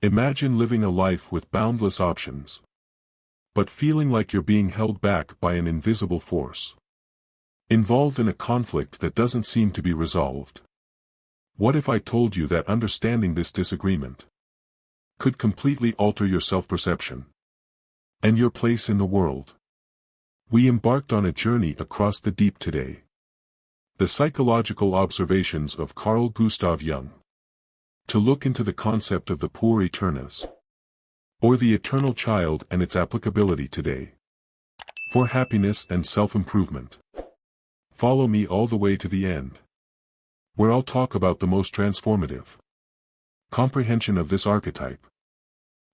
Imagine living a life with boundless options, but feeling like you're being held back by an invisible force. Involved in a conflict that doesn't seem to be resolved. What if I told you that understanding this disagreement could completely alter your self-perception and your place in the world? We embarked on a journey across the deep today. The psychological observations of Carl Gustav Jung. To look into the concept of the pour aeternus, or the eternal child and its applicability today, for happiness and self-improvement. Follow me all the way to the end, where I'll talk about the most transformative comprehension of this archetype.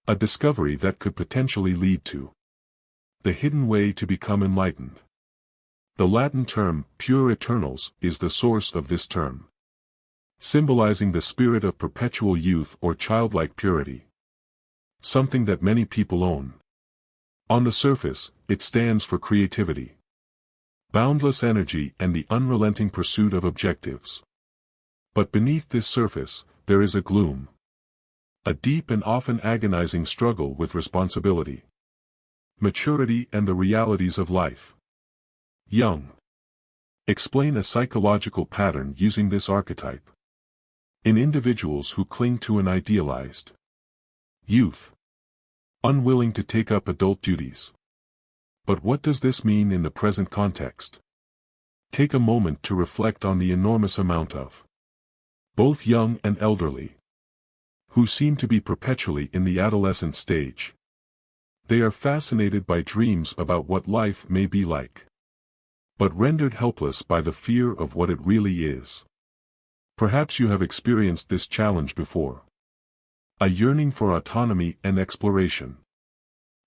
A discovery that could potentially lead to the hidden way to become enlightened. The Latin term, pure eternals, is the source of this term, symbolizing the spirit of perpetual youth or childlike purity. Something that many people own. On the surface, it stands for creativity, boundless energy and the unrelenting pursuit of objectives. But beneath this surface, there is a gloom. A deep and often agonizing struggle with responsibility, maturity and the realities of life. Jung. Explain a psychological pattern using this archetype. In individuals who cling to an idealized youth, unwilling to take up adult duties. But what does this mean in the present context? Take a moment to reflect on the enormous amount of both young and elderly who seem to be perpetually in the adolescent stage. They are fascinated by dreams about what life may be like, but rendered helpless by the fear of what it really is. Perhaps you have experienced this challenge before. A yearning for autonomy and exploration,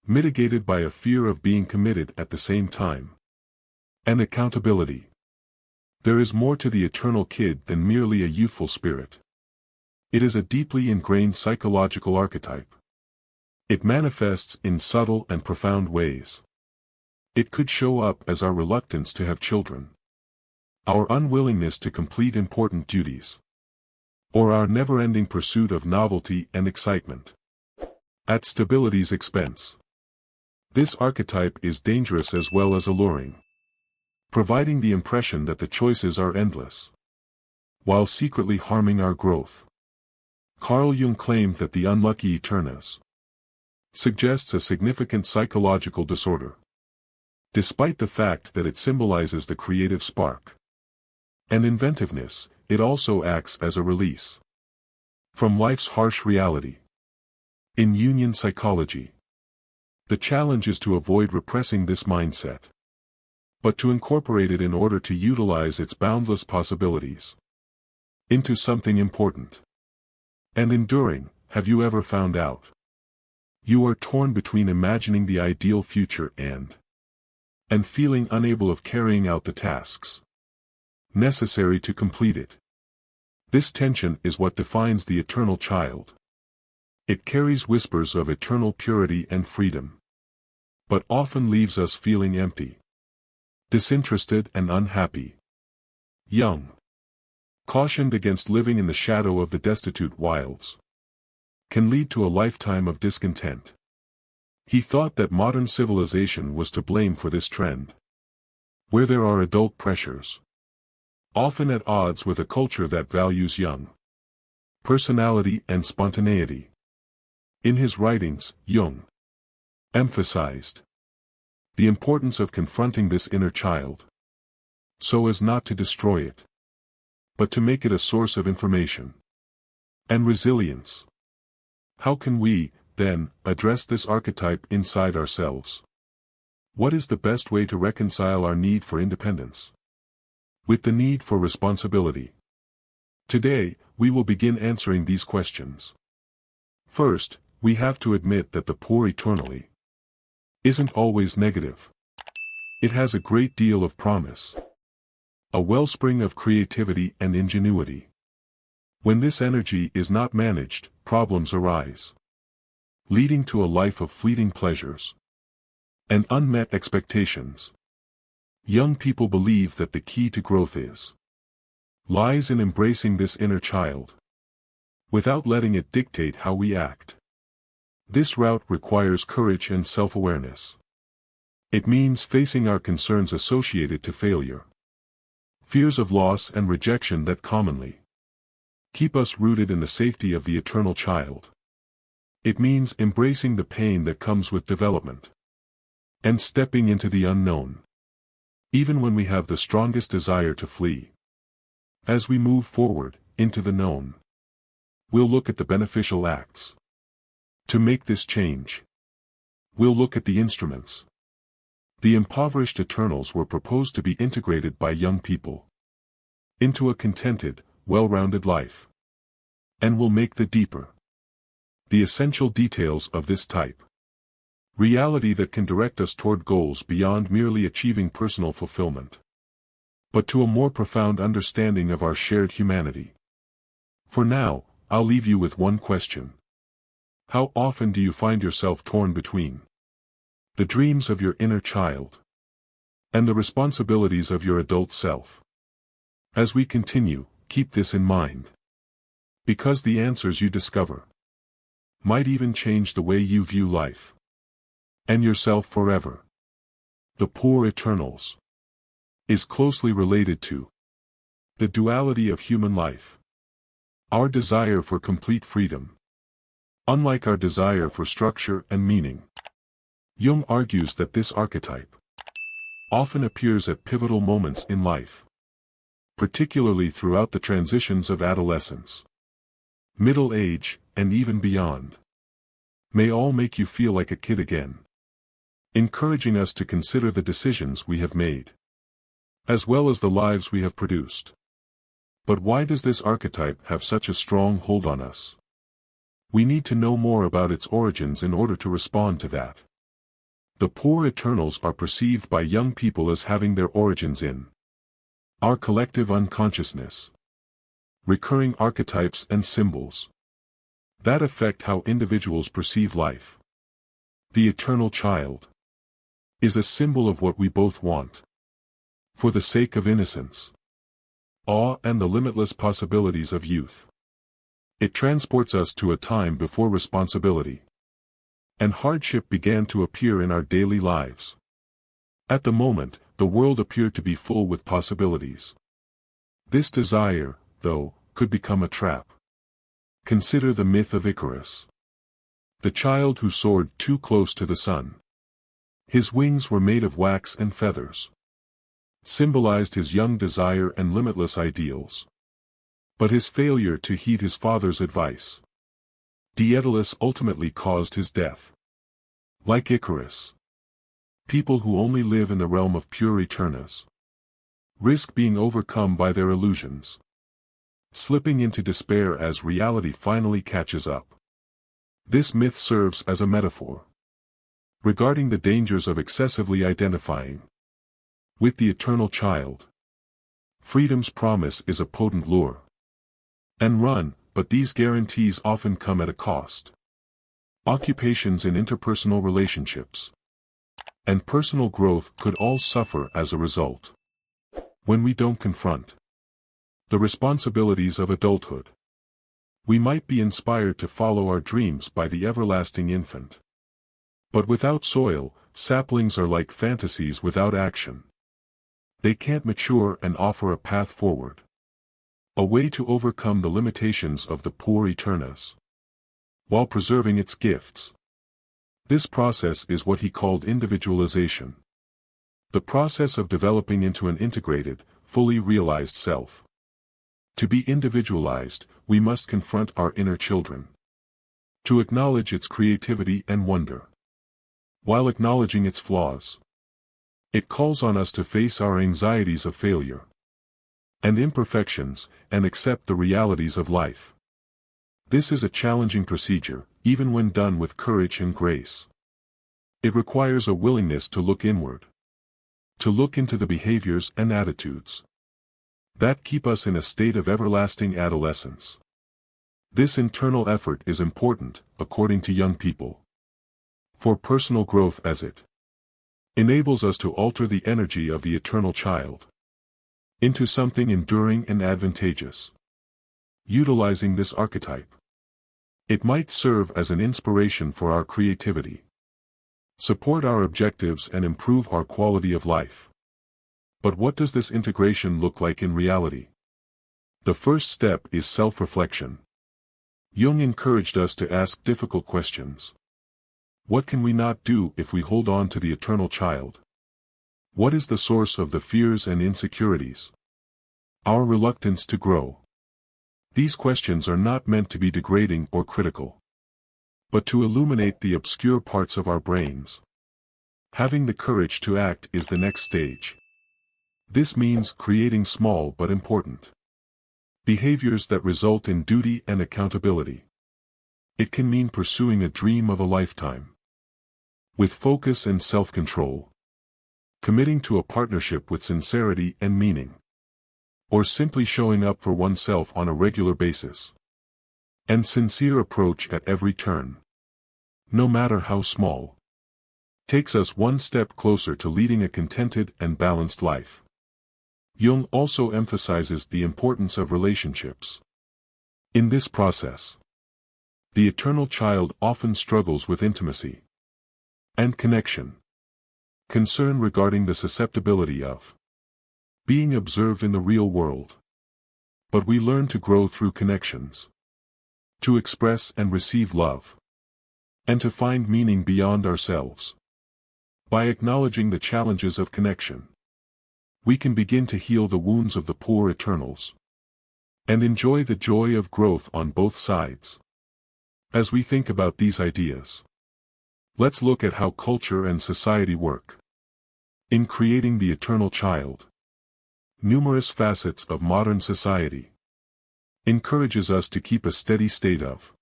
mitigated by a fear of being committed at the same time. And accountability. There is more to the eternal kid than merely a youthful spirit. It is a deeply ingrained psychological archetype. It manifests in subtle and profound ways. It could show up as our reluctance to have children, our unwillingness to complete important duties, or our never-ending pursuit of novelty and excitement, at stability's expense. This archetype is dangerous as well as alluring, providing the impression that the choices are endless, while secretly harming our growth. Carl Jung claimed that the unlucky eternus suggests a significant psychological disorder, despite the fact that it symbolizes the creative spark and inventiveness. It also acts as a release from life's harsh reality. In Jungian psychology, the challenge is to avoid repressing this mindset, but to incorporate it in order to utilize its boundless possibilities into something important and enduring. Have you ever found out you are torn between imagining the ideal future and feeling unable of carrying out the tasks necessary to complete it? This tension is what defines the eternal child. It carries whispers of eternal purity and freedom, but often leaves us feeling empty, disinterested and unhappy. Jung cautioned against living in the shadow of the destitute wilds. Can lead to a lifetime of discontent. He thought that modern civilization was to blame for this trend, where there are adult pressures, often at odds with a culture that values young personality and spontaneity. In his writings, Jung emphasized the importance of confronting this inner child, so as not to destroy it, but to make it a source of information and resilience. How can we, then, address this archetype inside ourselves? What is the best way to reconcile our need for independence with the need for responsibility? Today, we will begin answering these questions. First, we have to admit that the pour eternally isn't always negative. It has a great deal of promise, a wellspring of creativity and ingenuity. When this energy is not managed, problems arise, leading to a life of fleeting pleasures and unmet expectations. Young people believe that the key to growth lies in embracing this inner child, without letting it dictate how we act. This route requires courage and self-awareness. It means facing our concerns associated to failure, fears of loss and rejection that commonly keep us rooted in the safety of the eternal child. It means embracing the pain that comes with development and stepping into the unknown, even when we have the strongest desire to flee. As we move forward into the known, we'll look at the beneficial acts to make this change. We'll look at the instruments. The impoverished eternals were proposed to be integrated by young people into a contented, well-rounded life. And we'll make the deeper, the essential details of this type reality that can direct us toward goals beyond merely achieving personal fulfillment, but to a more profound understanding of our shared humanity. For now, I'll leave you with one question. How often do you find yourself torn between the dreams of your inner child and the responsibilities of your adult self? As we continue, keep this in mind, because the answers you discover might even change the way you view life and yourself forever. The Poor Eternals is closely related to the duality of human life, our desire for complete freedom, unlike our desire for structure and meaning. Jung argues that this archetype often appears at pivotal moments in life, particularly throughout the transitions of adolescence, middle age, and even beyond. May all make you feel like a kid again, encouraging us to consider the decisions we have made, as well as the lives we have produced. But why does this archetype have such a strong hold on us? We need to know more about its origins in order to respond to that. The Poor Eternals are perceived by young people as having their origins in our collective unconsciousness, recurring archetypes and symbols that affect how individuals perceive life. The eternal child is a symbol of what we both want. For the sake of innocence, awe and the limitless possibilities of youth. It transports us to a time before responsibility and hardship began to appear in our daily lives. At the moment, the world appeared to be full with possibilities. This desire, though, could become a trap. Consider the myth of Icarus, the child who soared too close to the sun. His wings were made of wax and feathers, symbolized his young desire and limitless ideals. But his failure to heed his father's advice, Daedalus, ultimately caused his death. Like Icarus, people who only live in the realm of pure Eternas risk being overcome by their illusions, slipping into despair as reality finally catches up. This myth serves as a metaphor regarding the dangers of excessively identifying with the eternal child. Freedom's promise is a potent lure and run, but these guarantees often come at a cost. Occupations in interpersonal relationships and personal growth could all suffer as a result. When we don't confront the responsibilities of adulthood, we might be inspired to follow our dreams by the everlasting infant. But without soil, saplings are like fantasies without action. They can't mature and offer a path forward, a way to overcome the limitations of the poor Eternas, while preserving its gifts. This process is what he called individualization, the process of developing into an integrated, fully realized self. To be individualized, we must confront our inner children, to acknowledge its creativity and wonder, while acknowledging its flaws. It calls on us to face our anxieties of failure and imperfections, and accept the realities of life. This is a challenging procedure, even when done with courage and grace. It requires a willingness to look inward, to look into the behaviors and attitudes that keep us in a state of everlasting adolescence. This internal effort is important, according to young people, for personal growth, as it enables us to alter the energy of the eternal child into something enduring and advantageous. Utilizing this archetype, It might serve as an inspiration for our creativity, support our objectives and improve our quality of life. But what does this integration look like in reality? The first step is self-reflection. Jung encouraged us to ask difficult questions. What can we not do if we hold on to the eternal child? What is the source of the fears and insecurities? Our reluctance to grow. These questions are not meant to be degrading or critical, but to illuminate the obscure parts of our brains. Having the courage to act is the next stage. This means creating small but important behaviors that result in duty and accountability. It can mean pursuing a dream of a lifetime with focus and self-control, committing to a partnership with sincerity and meaning, or simply showing up for oneself on a regular basis. And sincere approach at every turn, no matter how small, takes us one step closer to leading a contented and balanced life. Jung also emphasizes the importance of relationships. In this process, the eternal child often struggles with intimacy and connection, concern regarding the susceptibility of being observed in the real world. But we learn to grow through connections, to express and receive love, and to find meaning beyond ourselves. By acknowledging the challenges of connection, we can begin to heal the wounds of the poor eternals, and enjoy the joy of growth on both sides. As we think about these ideas, let's look at how culture and society work in creating the eternal child. Numerous facets of modern society encourages us to keep a steady state of,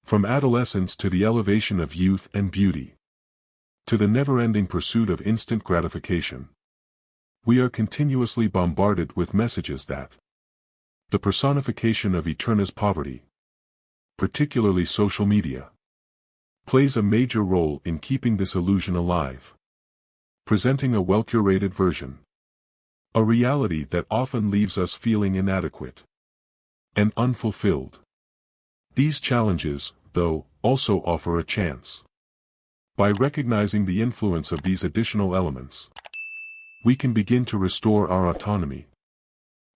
from adolescence to the elevation of youth and beauty, to the never-ending pursuit of instant gratification. We are continuously bombarded with messages that the personification of eterna's poverty, particularly social media, plays a major role in keeping this illusion alive, presenting a well-curated version, a reality that often leaves us feeling inadequate and unfulfilled. These challenges, though, also offer a chance. By recognizing the influence of these additional elements, we can begin to restore our autonomy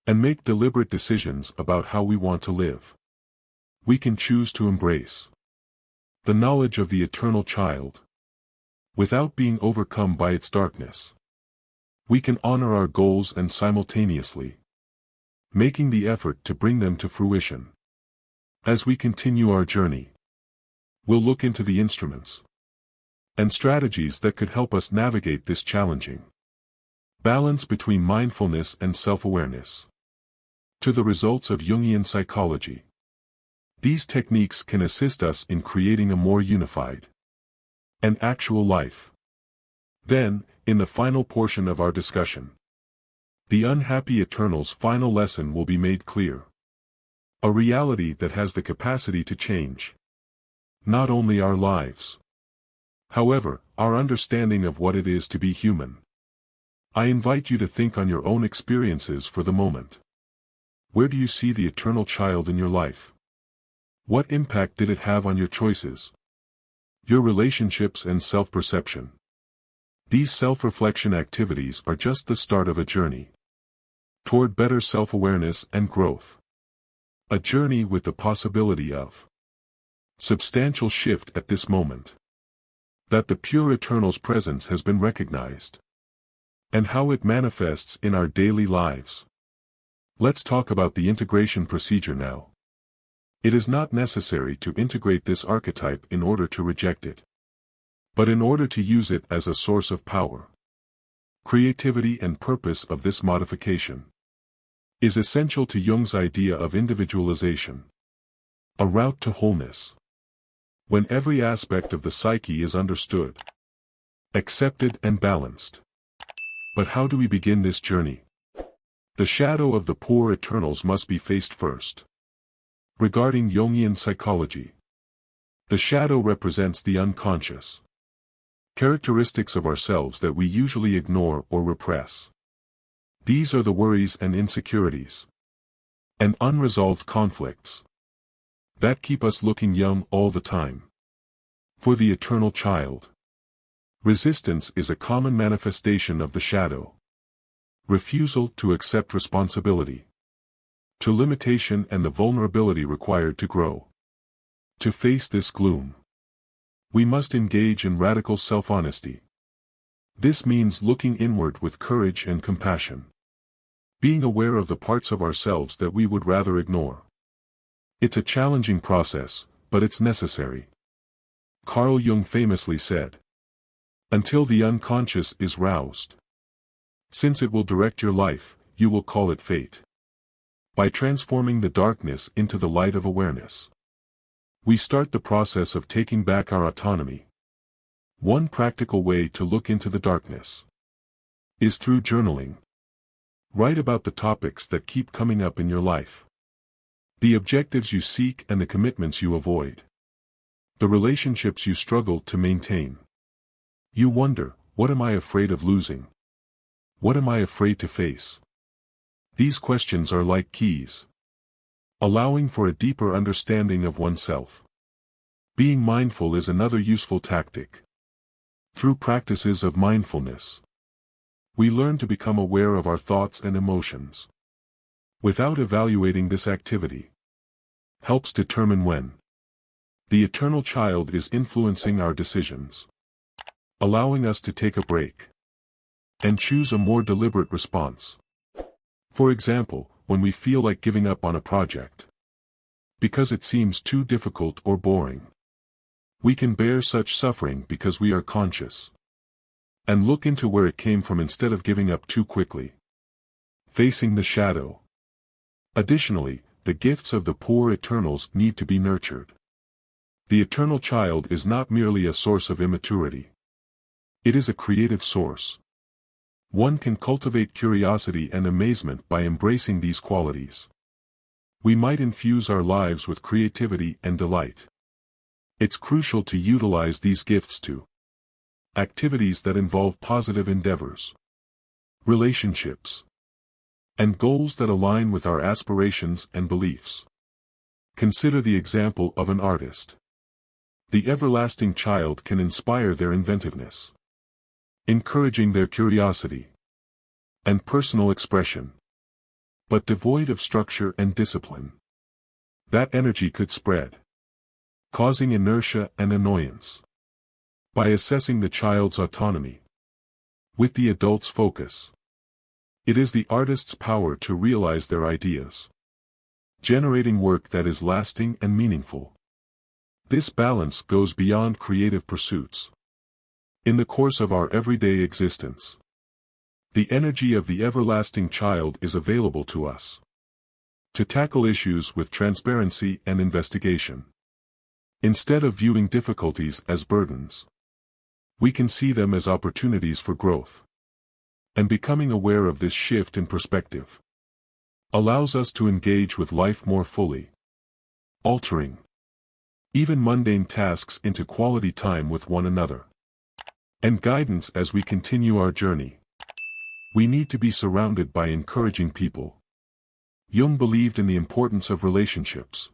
and make deliberate decisions about how we want to live. We can choose to embrace the knowledge of the eternal child without being overcome by its darkness. We can honor our goals and simultaneously making the effort to bring them to fruition. As we continue our journey, we'll look into the instruments and strategies that could help us navigate this challenging balance between mindfulness and self-awareness, to the results of Jungian psychology. These techniques can assist us in creating a more unified and actual life. Then, in the final portion of our discussion, the unhappy Eternal's final lesson will be made clear. A reality that has the capacity to change not only our lives, however, our understanding of what it is to be human. I invite you to think on your own experiences for the moment. Where do you see the eternal child in your life? What impact did it have on your choices, your relationships and self-perception? These self-reflection activities are just the start of a journey toward better self-awareness and growth. A journey with the possibility of substantial shift at this moment. That the pure Eternal's presence has been recognized, and how it manifests in our daily lives. Let's talk about the integration procedure now. It is not necessary to integrate this archetype in order to reject it, but in order to use it as a source of power. Creativity and purpose of this modification is essential to Jung's idea of individualization, a route to wholeness. When every aspect of the psyche is understood, accepted and balanced. But how do we begin this journey? The shadow of the poor Eternals must be faced first. Regarding Jungian psychology, the shadow represents the unconscious characteristics of ourselves that we usually ignore or repress. These are the worries and insecurities and unresolved conflicts that keep us looking young all the time. For the eternal child, resistance is a common manifestation of the shadow. Refusal to accept responsibility, to limitation and the vulnerability required to grow. To face this gloom, we must engage in radical self-honesty. This means looking inward with courage and compassion. Being aware of the parts of ourselves that we would rather ignore. It's a challenging process, but it's necessary. Carl Jung famously said, "Until the unconscious is roused. Since it will direct your life, you will call it fate." By transforming the darkness into the light of awareness, we start the process of taking back our autonomy. One practical way to look into the darkness is through journaling. Write about the topics that keep coming up in your life. The objectives you seek and the commitments you avoid. The relationships you struggle to maintain. You wonder, what am I afraid of losing? What am I afraid to face? These questions are like keys, allowing for a deeper understanding of oneself. Being mindful is another useful tactic. Through practices of mindfulness, we learn to become aware of our thoughts and emotions. Without evaluating this activity, helps determine when the eternal child is influencing our decisions, allowing us to take a break and choose a more deliberate response. For example, when we feel like giving up on a project because it seems too difficult or boring, we can bear such suffering because we are conscious and look into where it came from instead of giving up too quickly. Facing the shadow. Additionally, the gifts of the poor eternals need to be nurtured. The eternal child is not merely a source of immaturity. It is a creative source. One can cultivate curiosity and amazement by embracing these qualities. We might infuse our lives with creativity and delight. It's crucial to utilize these gifts to activities that involve positive endeavors, relationships, and goals that align with our aspirations and beliefs. Consider the example of an artist. The everlasting child can inspire their inventiveness, encouraging their curiosity and personal expression. But devoid of structure and discipline, that energy could spread, causing inertia and annoyance. By assessing the child's autonomy with the adult's focus, it is the artist's power to realize their ideas, generating work that is lasting and meaningful. This balance goes beyond creative pursuits. In the course of our everyday existence, the energy of the everlasting child is available to us to tackle issues with transparency and investigation. Instead of viewing difficulties as burdens, we can see them as opportunities for growth. And becoming aware of this shift in perspective allows us to engage with life more fully, altering even mundane tasks into quality time with one another and guidance as we continue our journey. We need to be surrounded by encouraging people. Jung believed in the importance of relationships.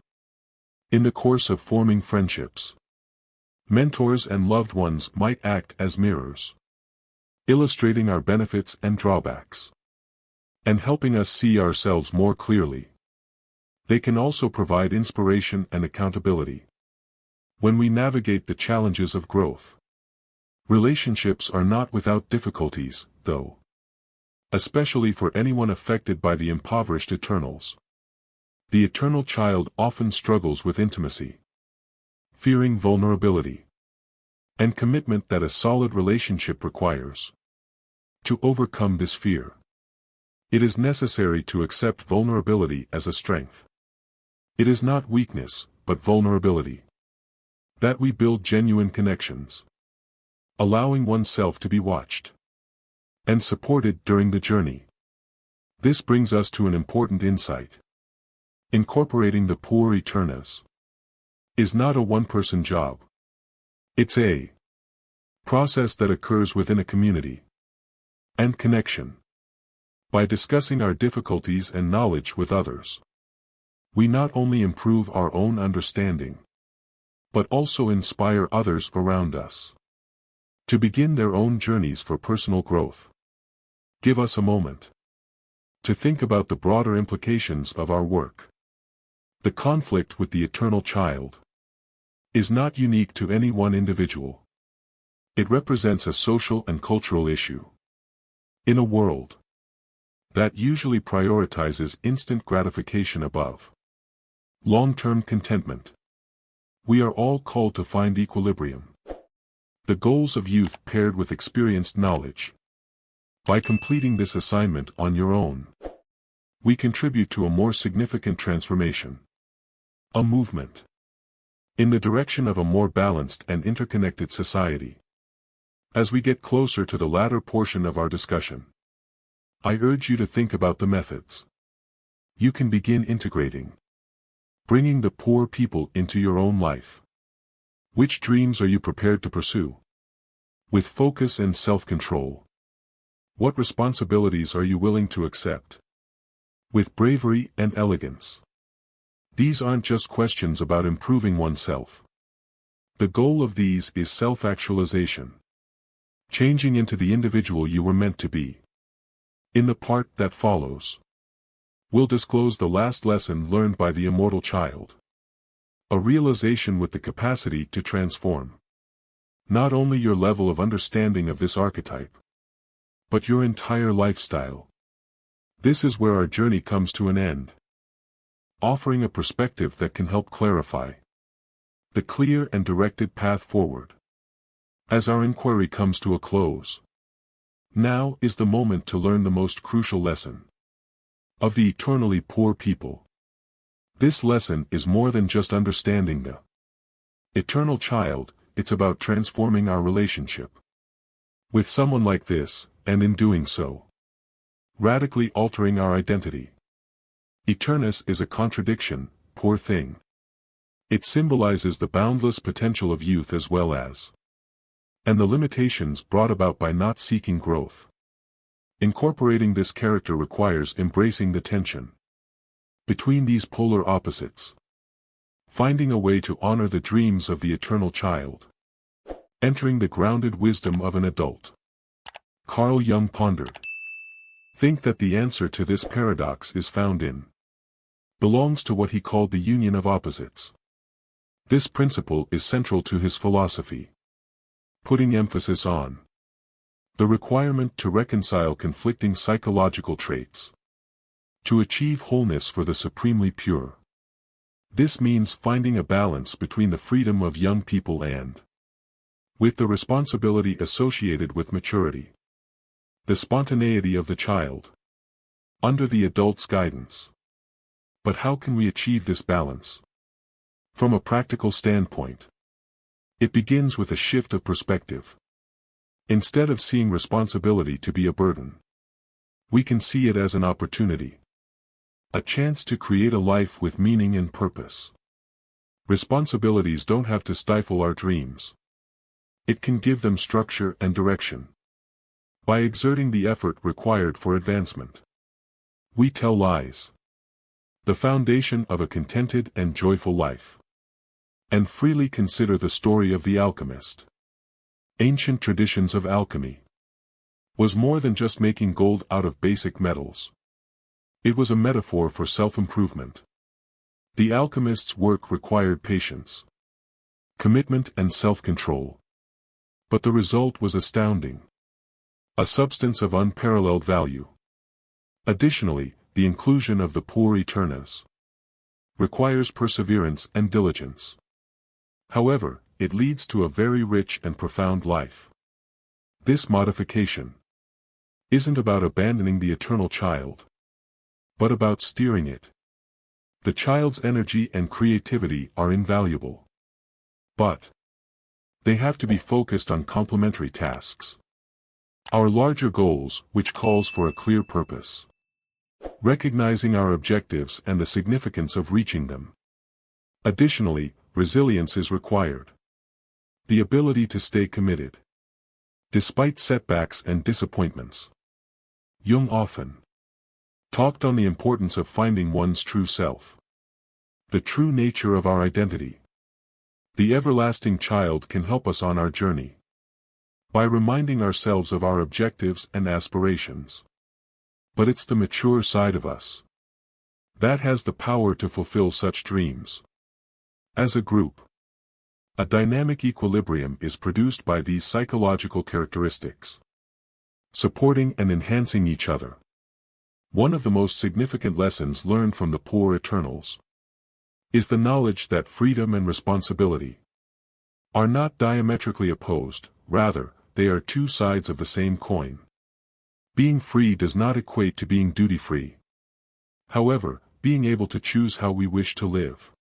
In the course of forming friendships, mentors and loved ones might act as mirrors, illustrating our benefits and drawbacks, and helping us see ourselves more clearly. They can also provide inspiration and accountability when we navigate the challenges of growth. Relationships are not without difficulties, though, especially for anyone affected by the impoverished eternals. The eternal child often struggles with intimacy, fearing vulnerability, and commitment that a solid relationship requires. To overcome this fear, it is necessary to accept vulnerability as a strength. It is not weakness, but vulnerability, that we build genuine connections, allowing oneself to be watched and supported during the journey. This brings us to an important insight. Incorporating the poor eternals is not a one-person job. It's a process that occurs within a community and connection. By discussing our difficulties and knowledge with others, We not only improve our own understanding, but also inspire others around us to begin their own journeys for personal growth. Give us a moment to think about the broader implications of our work. The conflict with the eternal child is not unique to any one individual. It represents a social and cultural issue. In a world that usually prioritizes instant gratification above long-term contentment, we are all called to find equilibrium. The goals of youth paired with experienced knowledge. By completing this assignment on your own, we contribute to a more significant transformation. A movement in the direction of a more balanced and interconnected society. As we get closer to the latter portion of our discussion, I urge you to think about the methods you can begin integrating, bringing the poor people into your own life. Which dreams are you prepared to pursue? With focus and self-control. What responsibilities are you willing to accept? With bravery and elegance. These aren't just questions about improving oneself. The goal of these is self-actualization. Changing into the individual you were meant to be. In the part that follows, we'll disclose the last lesson learned by the immortal child. A realization with the capacity to transform not only your level of understanding of this archetype, but your entire lifestyle. This is where our journey comes to an end, offering a perspective that can help clarify the clear and directed path forward. As our inquiry comes to a close, now is the moment to learn the most crucial lesson of the eternally poor people. This lesson is more than just understanding the eternal child, it's about transforming our relationship with someone like this, and in doing so, radically altering our identity. Eternus is a contradiction, poor thing. It symbolizes the boundless potential of youth as well as and the limitations brought about by not seeking growth. Incorporating this character requires embracing the tension between these polar opposites, finding a way to honor the dreams of the eternal child, entering the grounded wisdom of an adult. Carl Jung pondered. Think that the answer to this paradox is found in belongs to what he called the union of opposites. This principle is central to his philosophy, putting emphasis on the requirement to reconcile conflicting psychological traits to achieve wholeness for the supremely pure. This means finding a balance between the freedom of young people and with the responsibility associated with maturity. The spontaneity of the child under the adult's guidance. But how can we achieve this balance? From a practical standpoint, it begins with a shift of perspective. Instead of seeing responsibility to be a burden, we can see it as an opportunity. A chance to create a life with meaning and purpose. Responsibilities don't have to stifle our dreams. It can give them structure and direction. By exerting the effort required for advancement, we tell lies. The foundation of a contented and joyful life. And freely consider the story of the alchemist. Ancient traditions of alchemy was more than just making gold out of basic metals. It was a metaphor for self-improvement. The alchemist's work required patience, commitment and self-control. But the result was astounding. A substance of unparalleled value. Additionally, the inclusion of the poor eternus requires perseverance and diligence. However, it leads to a very rich and profound life. This modification isn't about abandoning the eternal child, but about steering it. The child's energy and creativity are invaluable, but they have to be focused on complementary tasks. Our larger goals, which calls for a clear purpose. Recognizing our objectives and the significance of reaching them. Additionally, resilience is required. The ability to stay committed, despite setbacks and disappointments. Jung often talked on the importance of finding one's true self. The true nature of our identity. The everlasting child can help us on our journey by reminding ourselves of our objectives and aspirations. But it's the mature side of us that has the power to fulfill such dreams. As a group, a dynamic equilibrium is produced by these psychological characteristics, supporting and enhancing each other. One of the most significant lessons learned from the poor Eternals is the knowledge that freedom and responsibility are not diametrically opposed, rather, they are two sides of the same coin. Being free does not equate to being duty-free. However, being able to choose how we wish to live,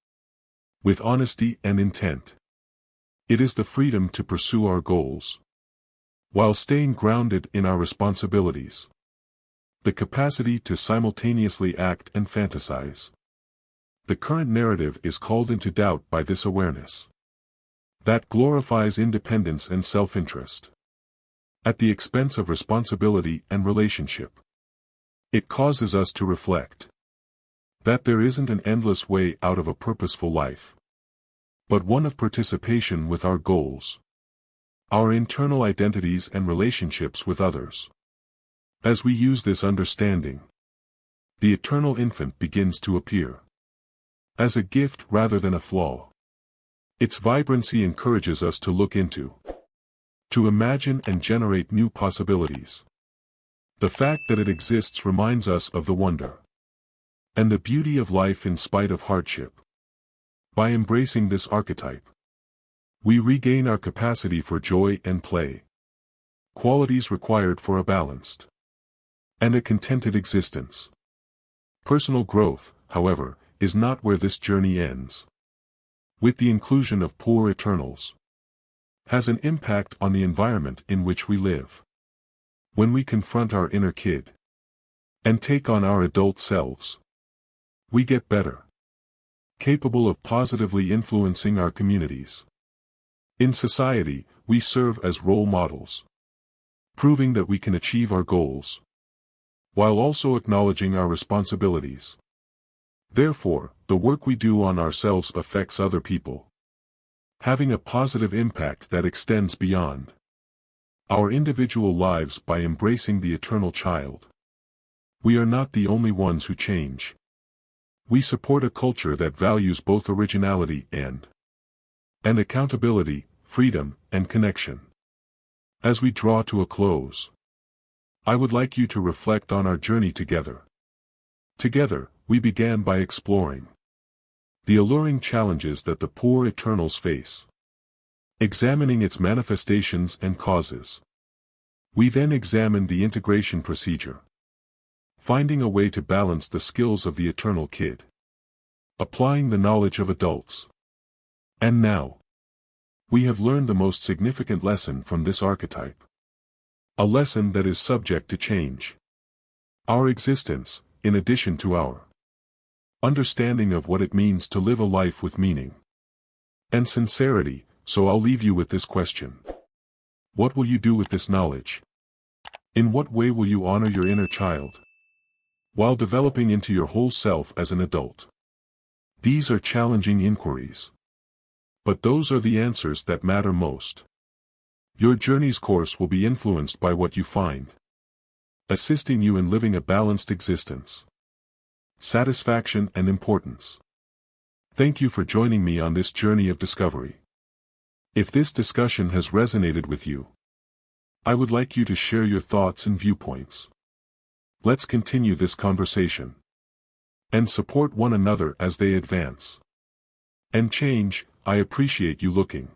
with honesty and intent. It is the freedom to pursue our goals, while staying grounded in our responsibilities. The capacity to simultaneously act and fantasize. The current narrative is called into doubt by this awareness that glorifies independence and self-interest at the expense of responsibility and relationship. It causes us to reflect that there isn't an endless way out of a purposeful life, but one of participation with our goals, our internal identities and relationships with others. As we use this understanding, the eternal infant begins to appear as a gift rather than a flaw. Its vibrancy encourages us to look into, to imagine and generate new possibilities. The fact that it exists reminds us of the wonder and the beauty of life in spite of hardship. By embracing this archetype, we regain our capacity for joy and play, qualities required for a balanced and a contented existence. Personal growth, however, is not where this journey ends. With the inclusion of poor Eternals, has an impact on the environment in which we live. When we confront our inner kid and take on our adult selves, we get better, capable of positively influencing our communities. In society, we serve as role models, proving that we can achieve our goals, while also acknowledging our responsibilities. Therefore, the work we do on ourselves affects other people, having a positive impact that extends beyond our individual lives by embracing the eternal child. We are not the only ones who change. We support a culture that values both originality and accountability, freedom, and connection. As we draw to a close, I would like you to reflect on our journey together. Together, we began by exploring the alluring challenges that the poor Eternals face, examining its manifestations and causes. We then examined the integration procedure, finding a way to balance the skills of the eternal kid, applying the knowledge of adults. And now, we have learned the most significant lesson from this archetype. A lesson that is subject to change. Our existence, in addition to our understanding of what it means to live a life with meaning and sincerity, so I'll leave you with this question. What will you do with this knowledge? In what way will you honor your inner child while developing into your whole self as an adult? These are challenging inquiries, but those are the answers that matter most. Your journey's course will be influenced by what you find, assisting you in living a balanced existence, satisfaction and importance. Thank you for joining me on this journey of discovery. If this discussion has resonated with you, I would like you to share your thoughts and viewpoints. Let's continue this conversation and support one another as they advance and change. I appreciate you looking